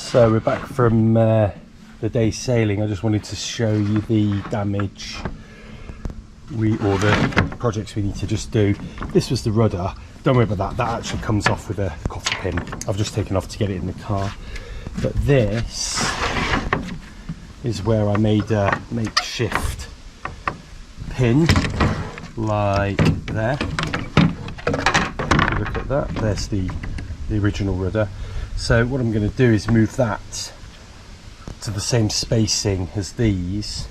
So we're back from the day sailing. I just wanted to show you the damage or the projects we need to just do. This was the rudder. Don't worry about that. That actually comes off with a cotter pin. I've just taken off to get it in the car. But this is where I made a makeshift pin, like there. Look at that. There's the original rudder. So what I'm going to do is move that to the same spacing as these,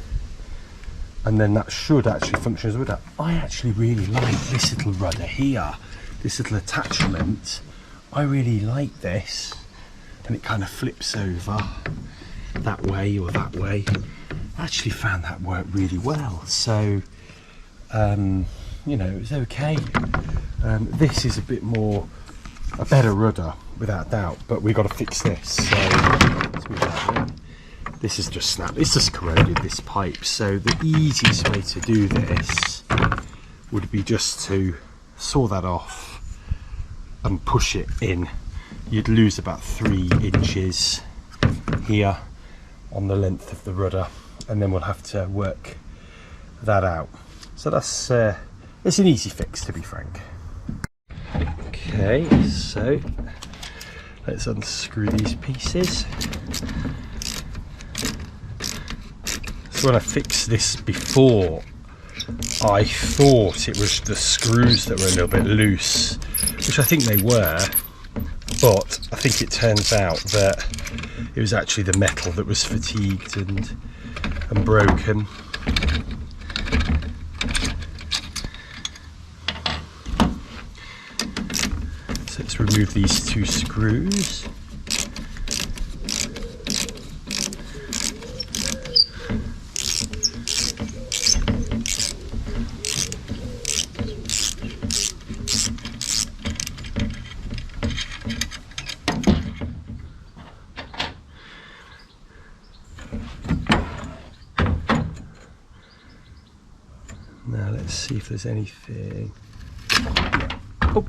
and then that should actually function as a rudder. I actually really like this little rudder here, this little attachment. I really like this, and it kind of flips over that way or that way. I actually found that worked really well, so you know, it was okay. This is a better rudder without doubt, but we've got to fix this. So let's move that in. This is just snapped, it's just corroded, this pipe. So the easiest way to do this would be just to saw that off and push it in. You'd lose about 3 inches here on the length of the rudder, and then we'll have to work that out. So that's it's an easy fix, to be frank. Okay, so let's unscrew these pieces. So when I fixed this before, I thought it was the screws that were a little bit loose, which I think they were, but I think it turns out that it was actually the metal that was fatigued and broken. So let's remove these 2 screws. Now let's see if there's anything. Oh.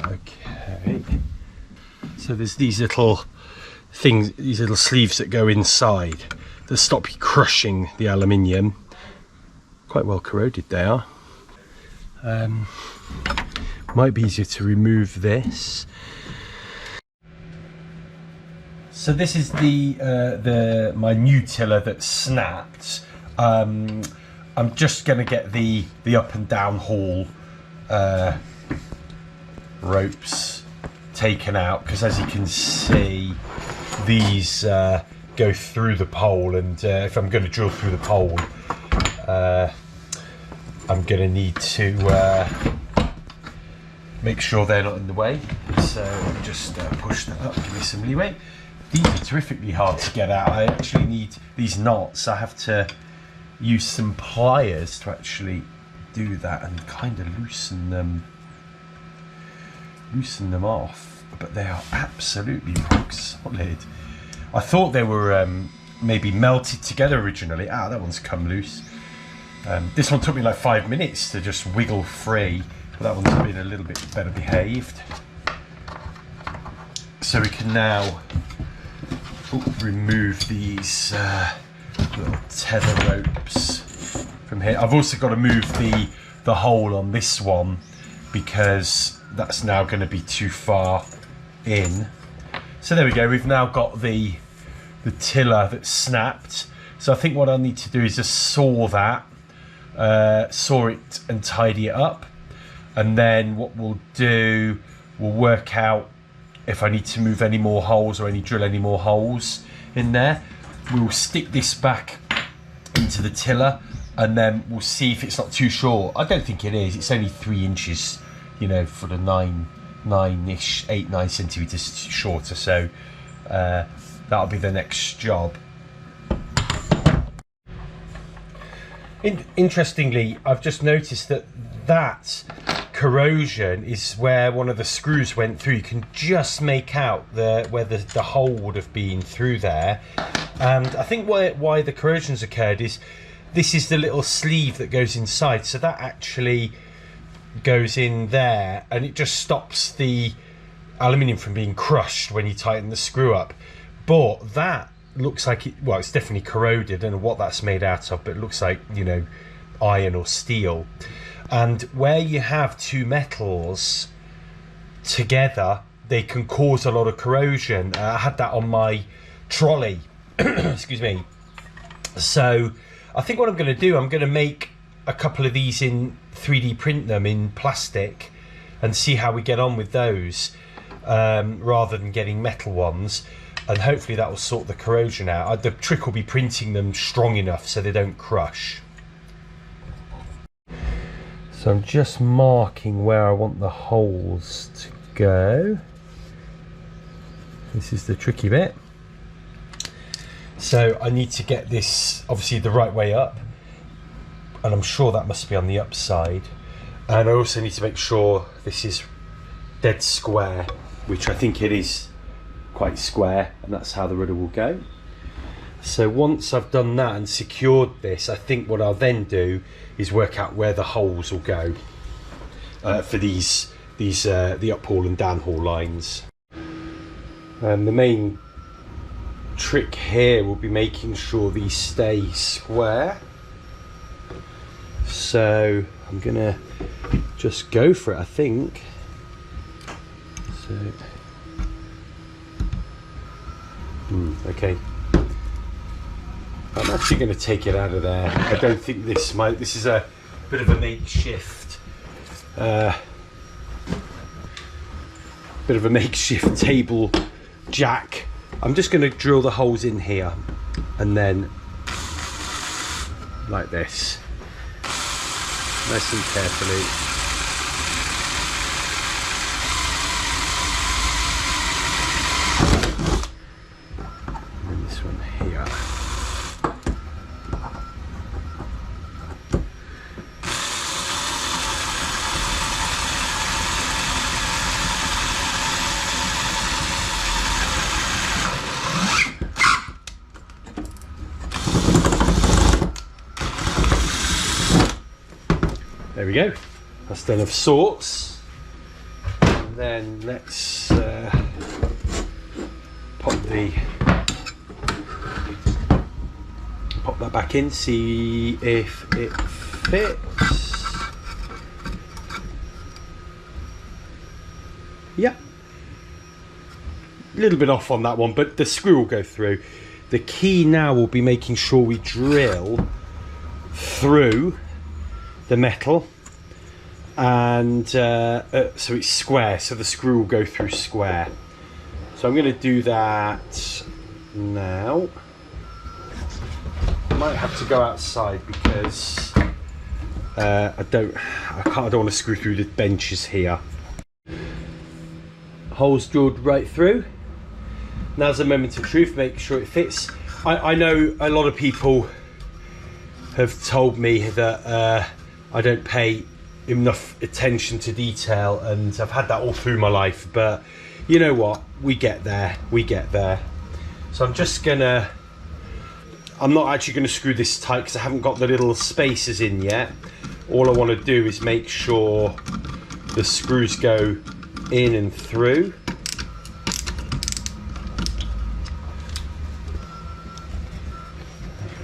Okay. So there's these little things, these little sleeves that go inside that stop you crushing the aluminium. Quite well corroded they are. Might be easier to remove this. So this is my new tiller that snapped. I'm just going to get the up and down haul ropes taken out, because as you can see, these go through the pole, and if I'm going to drill through the pole, I'm going to need to make sure they're not in the way. So I'll just push that up, give me some leeway. These are terrifically hard to get out. I actually need these knots. I have to use some pliers to actually do that and kind of loosen them off, but they are absolutely rock solid. I thought they were maybe melted together originally. That one's come loose. This one took me like 5 minutes to just wiggle free, but that one's been a little bit better behaved. So we can now remove these little tether ropes from here. I've also got to move the hole on this one, because that's now going to be too far in. So there we go, we've now got the tiller that's snapped. So I think what I need to do is just saw it and tidy it up, and then what we'll do, we'll work out if I need to move any more holes or drill any more holes in there. We'll stick this back into the tiller, and then we'll see if it's not too short. I don't think it is. It's only 3 inches, you know, for the 9-ish, 8-9 centimeters shorter. So that'll be the next job. Interestingly, I've just noticed that corrosion is where one of the screws went through. You can just make out where the hole would have been through there, and I think why the corrosion's occurred is this is the little sleeve that goes inside, so that actually goes in there, and it just stops the aluminium from being crushed when you tighten the screw up. But that looks like it, well, it's definitely corroded. I don't know what that's made out of, but it looks like, you know, iron or steel. And where you have two metals together, they can cause a lot of corrosion. I had that on my trolley. Excuse me. So I think what I'm going to do, I'm going to make a couple of these in 3D print them in plastic and see how we get on with those, rather than getting metal ones, and hopefully that will sort the corrosion out. The trick will be printing them strong enough so they don't crush. So I'm just marking where I want the holes to go. This is the tricky bit. So I need to get this obviously the right way up, and I'm sure that must be on the upside. And I also need to make sure this is dead square, which I think it is quite square, and that's how the rudder will go. So once I've done that and secured this, I think what I'll then do is work out where the holes will go for these the uphaul and downhaul lines. And the main trick here will be making sure these stay square. So I'm gonna just go for it, I think. So okay, I'm actually going to take it out of there. I don't think this is a bit of a makeshift table jack. I'm just going to drill the holes in here and then like this, nice and carefully. There we go, that's done of sorts. And then let's pop that back in, see if it fits. Yeah, a little bit off on that one, but the screw will go through. The key now will be making sure we drill through the metal, and so it's square, so the screw will go through square. So I'm going to do that now. I might have to go outside because I don't want to screw through the benches here. Holes drilled right through. Now's the moment of truth, make sure it fits. I know a lot of people have told me that I don't pay enough attention to detail, and I've had that all through my life, but you know what, we get there. So I'm not actually going to screw this tight because I haven't got the little spacers in yet. All I want to do is make sure the screws go in and through.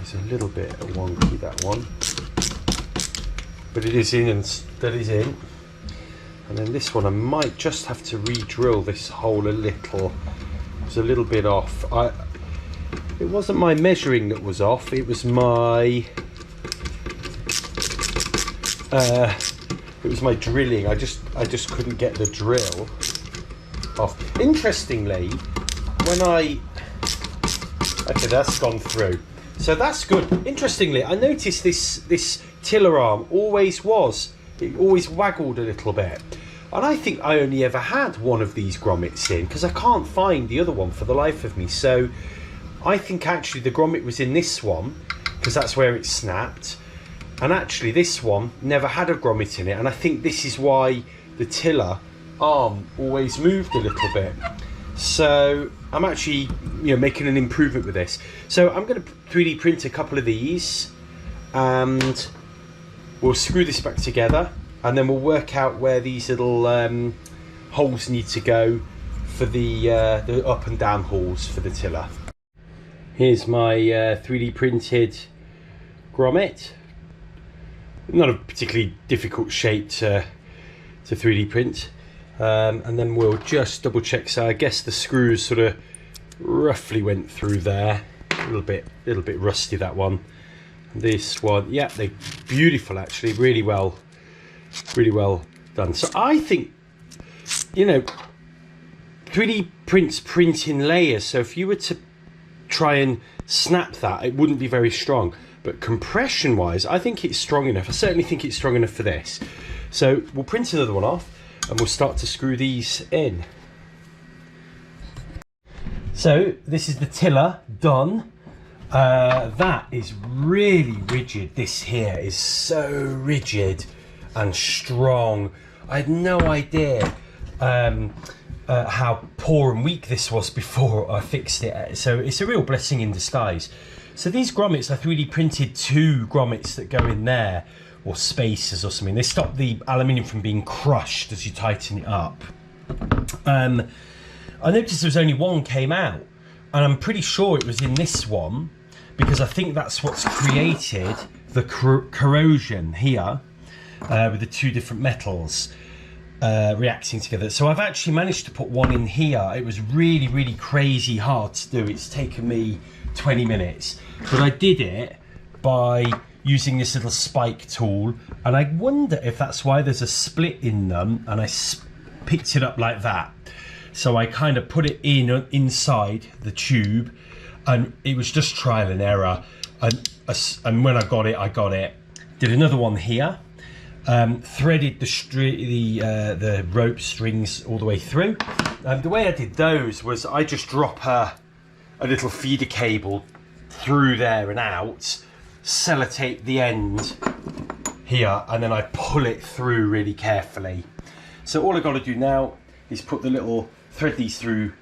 It's a little bit wonky, that one, but it is in, and that is in. And then this one I might just have to re-drill this hole a little. It's a little bit off. It wasn't my measuring that was off, it was my drilling. I just couldn't get the drill off. Interestingly, okay, that's gone through, so that's good. Interestingly, I noticed this tiller arm always waggled a little bit, and I think I only ever had one of these grommets in because I can't find the other one for the life of me. So I think actually the grommet was in this one because that's where it snapped, and actually this one never had a grommet in it, and I think this is why the tiller arm always moved a little bit. So I'm actually making an improvement with this. So I'm going to 3D print a couple of these and we'll screw this back together, and then we'll work out where these little holes need to go for the up and down hauls for the tiller. Here's my 3D printed grommet. Not a particularly difficult shape to 3D print. And then we'll just double check. So I guess the screws sort of roughly went through there. A little bit rusty, that one. This one, yeah, they're beautiful actually, really well done. So I think, you know, 3D prints print in layers, so if you were to try and snap that, it wouldn't be very strong. But compression wise, I think it's strong enough. I certainly think it's strong enough for this. So we'll print another one off and we'll start to screw these in. So this is the tiller done. That is really rigid. This here is so rigid and strong. I had no idea how poor and weak this was before I fixed it. So it's a real blessing in disguise. So these grommets, I 3D printed 2 grommets that go in there, or spacers or something. They stop the aluminium from being crushed as you tighten it up. I noticed there was only one came out, and I'm pretty sure it was in this one, because I think that's what's created the corrosion here with the 2 different metals reacting together. So I've actually managed to put one in here. It was really crazy hard to do. It's taken me 20 minutes, but I did it by using this little spike tool, and I wonder if that's why there's a split in them, and I picked it up like that. So I kind of put it inside the tube, and it was just trial and error, and when I got it. Did another one here, threaded the rope strings all the way through. The way I did those was I just drop a little feeder cable through there and out, sellotape the end here, and then I pull it through really carefully. So all I got to do now is put the little thread these through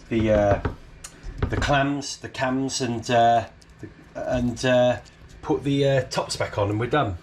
the cams, and put the tops back on, and we're done.